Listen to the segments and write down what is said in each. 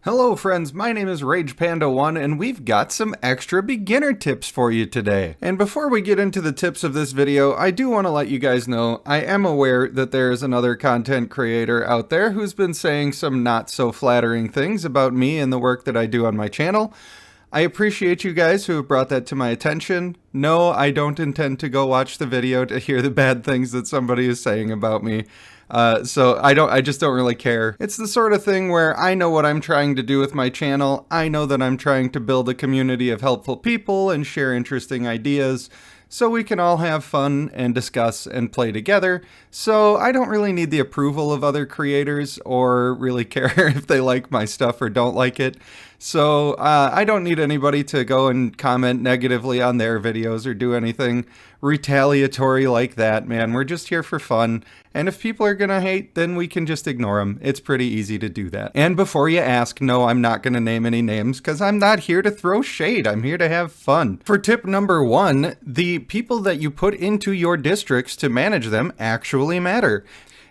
Hello friends, my name is RagePanda1 and we've got some extra beginner tips for you today. And before we get into the tips of this video, I do want to let you guys know I am aware that there is another content creator out there who's been saying some not so flattering things about me and the work that I do on my channel. I appreciate you guys who have brought that to my attention. No, I don't intend to go watch the video to hear the bad things that somebody is saying about me. So I just don't really care. It's the sort of thing where I know what I'm trying to do with my channel. I know that I'm trying to build a community of helpful people and share interesting ideas so we can all have fun and discuss and play together. So I don't really need the approval of other creators or really care if they like my stuff or don't like it. So I don't need anybody to go and comment negatively on their videos or do anything retaliatory like that, man. We're just here for fun. And if people are gonna hate, then we can just ignore them. It's pretty easy to do that. And before you ask, no, I'm not gonna name any names because I'm not here to throw shade. I'm here to have fun. For tip number 1, the people that you put into your districts to manage them actually matter.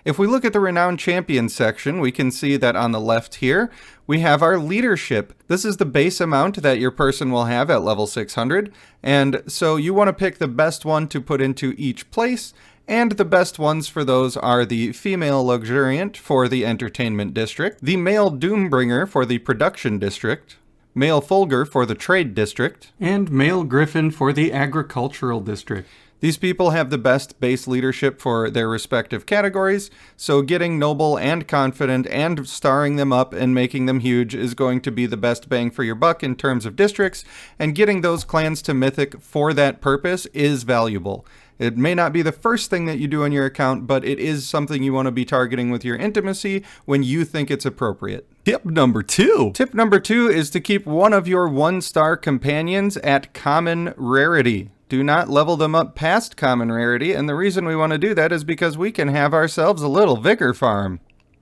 If we look at the Renowned Champions section, we can see that on the left here, we have our leadership. This is the base amount that your person will have at level 600. And so you want to pick the best one to put into each place. And the best ones for those are the Female Luxuriant for the Entertainment District, the Male Doombringer for the Production District, Male Fulgur for the Trade District, and Male Griffin for the Agricultural District. These people have the best base leadership for their respective categories, so getting noble and confident and starring them up and making them huge is going to be the best bang for your buck in terms of districts, and getting those clans to Mythic for that purpose is valuable. It may not be the first thing that you do on your account, but it is something you want to be targeting with your intimacy when you think it's appropriate. Tip number 2. Tip number 2 is to keep one of your 1-star companions at common rarity. Do not level them up past common rarity, and the reason we want to do that is because we can have ourselves a little Vigor Farm.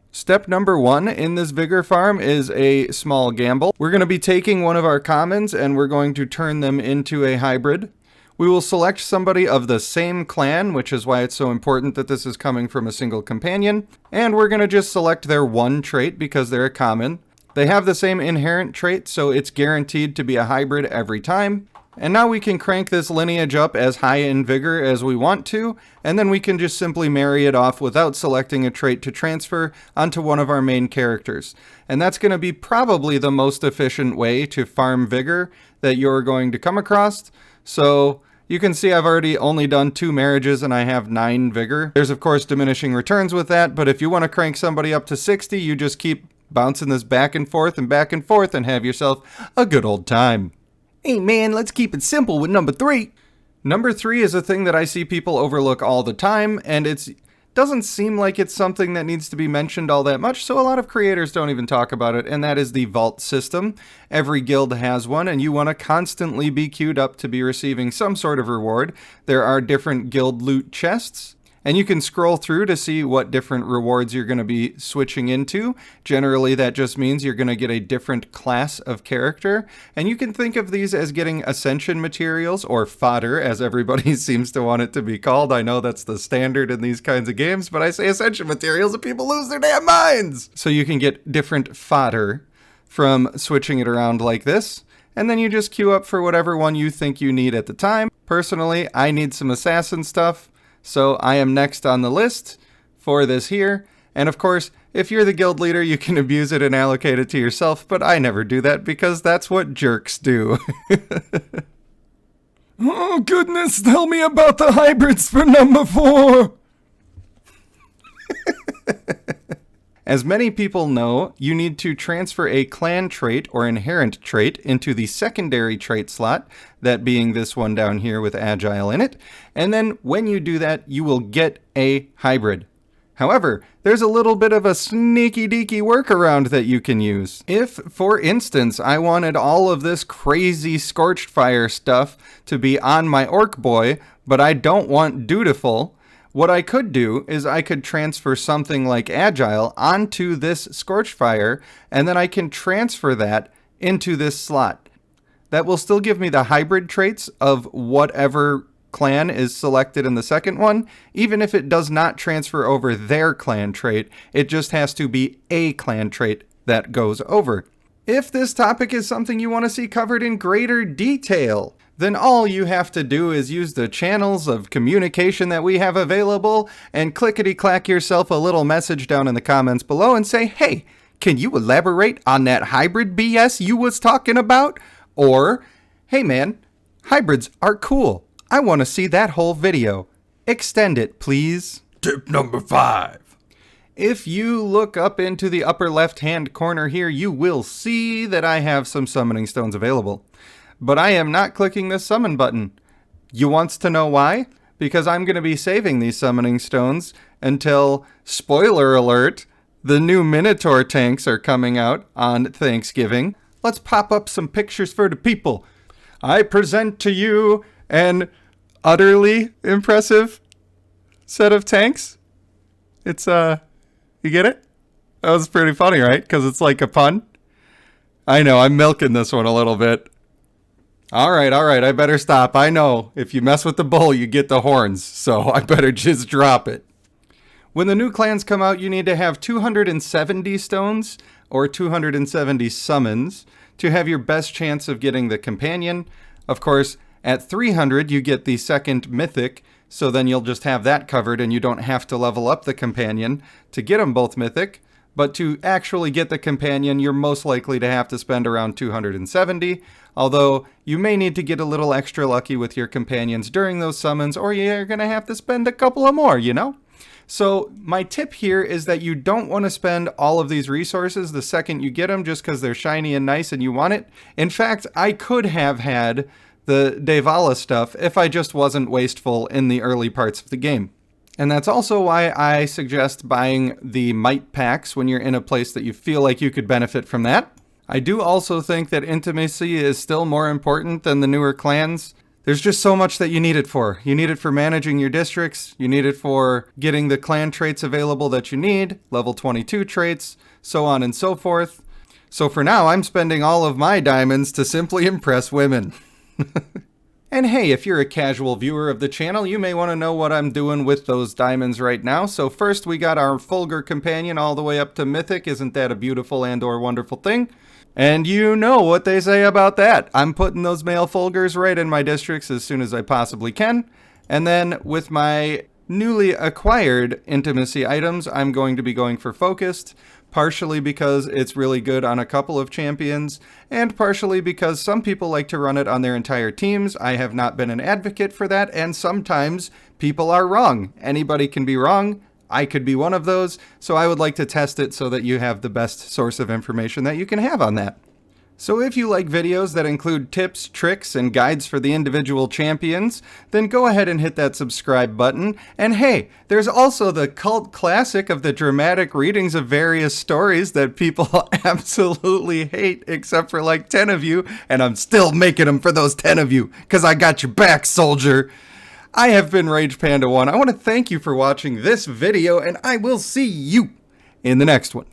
Step number 1 in this Vigor Farm is a small gamble. We're going to be taking one of our commons and we're going to turn them into a hybrid. We will select somebody of the same clan, which is why it's so important that this is coming from a single companion, and we're going to just select their one trait because they're a common. They have the same inherent trait, so it's guaranteed to be a hybrid every time. And now we can crank this lineage up as high in vigor as we want to, and then we can just simply marry it off without selecting a trait to transfer onto one of our main characters. And that's going to be probably the most efficient way to farm vigor that you're going to come across. So you can see I've already only done 2 marriages and I have 9 vigor. There's of course diminishing returns with that, but if you want to crank somebody up to 60, you just keep bouncing this back and forth and have yourself a good old time. Hey man, let's keep it simple with number 3. Number 3 is a thing that I see people overlook all the time, and it doesn't seem like it's something that needs to be mentioned all that much, so a lot of creators don't even talk about it, and that is the vault system. Every guild has one, and you want to constantly be queued up to be receiving some sort of reward. There are different guild loot chests, and you can scroll through to see what different rewards you're going to be switching into. Generally, that just means you're going to get a different class of character. And you can think of these as getting ascension materials, or fodder, as everybody seems to want it to be called. I know that's the standard in these kinds of games, but I say ascension materials and people lose their damn minds! So you can get different fodder from switching it around like this. And then you just queue up for whatever one you think you need at the time. Personally, I need some assassin stuff. So I am next on the list for this here. And of course, if you're the guild leader, you can abuse it and allocate it to yourself, but I never do that because that's what jerks do. Oh goodness, tell me about the hybrids for number 4! As many people know, you need to transfer a clan trait or inherent trait into the secondary trait slot, that being this one down here with Agile in it, and then when you do that, you will get a hybrid. However, there's a little bit of a sneaky-deaky workaround that you can use. If, for instance, I wanted all of this crazy Scorched Fire stuff to be on my Orc Boy, but I don't want Dutiful, what I could do is I could transfer something like Agile onto this Scorched Fire, and then I can transfer that into this slot. That will still give me the hybrid traits of whatever clan is selected in the second one, even if it does not transfer over their clan trait. It just has to be a clan trait that goes over. If this topic is something you want to see covered in greater detail, then all you have to do is use the channels of communication that we have available and clickety-clack yourself a little message down in the comments below and say, hey, can you elaborate on that hybrid BS you was talking about? Or, hey man, hybrids are cool. I want to see that whole video. Extend it, please. Tip number 5. If you look up into the upper left-hand corner here, you will see that I have some summoning stones available. But I am not clicking the summon button. You wants to know why? Because I'm going to be saving these summoning stones until, spoiler alert, the new Minotaur tanks are coming out on Thanksgiving. Let's pop up some pictures for the people. I present to you an utterly impressive set of tanks. It's, you get it? That was pretty funny, right? Because it's like a pun. I know, I'm milking this one a little bit. All right, I better stop. I know, if you mess with the bull, you get the horns. So I better just drop it. When the new clans come out, you need to have 270 stones or 270 summons to have your best chance of getting the companion. Of course, at 300, you get the second mythic, so then you'll just have that covered and you don't have to level up the companion to get them both mythic. But to actually get the companion, you're most likely to have to spend around 270, although you may need to get a little extra lucky with your companions during those summons, or you're going to have to spend a couple of more, you know? So my tip here is that you don't want to spend all of these resources the second you get them just because they're shiny and nice and you want it. In fact, I could have had the Devala stuff if I just wasn't wasteful in the early parts of the game. And that's also why I suggest buying the might packs when you're in a place that you feel like you could benefit from that. I do also think that intimacy is still more important than the newer clans. There's just so much that you need it for. You need it for managing your districts, you need it for getting the clan traits available that you need, level 22 traits, so on and so forth. So for now, I'm spending all of my diamonds to simply impress women. And hey, if you're a casual viewer of the channel, you may want to know what I'm doing with those diamonds right now. So first we got our Fulgur companion all the way up to Mythic. Isn't that a beautiful and or wonderful thing? And you know what they say about that. I'm putting those male Fulgurs right in my districts as soon as I possibly can. And then with my newly acquired intimacy items, I'm going to be going for focused. Partially because it's really good on a couple of champions, and partially because some people like to run it on their entire teams. I have not been an advocate for that, and sometimes people are wrong. Anybody can be wrong. I could be one of those, so I would like to test it so that you have the best source of information that you can have on that. So if you like videos that include tips, tricks, and guides for the individual champions, then go ahead and hit that subscribe button. And hey, there's also the cult classic of the dramatic readings of various stories that people absolutely hate, except for like 10 of you, and I'm still making them for those 10 of you, because I got your back, soldier. I have been RagePanda1. I want to thank you for watching this video, and I will see you in the next one.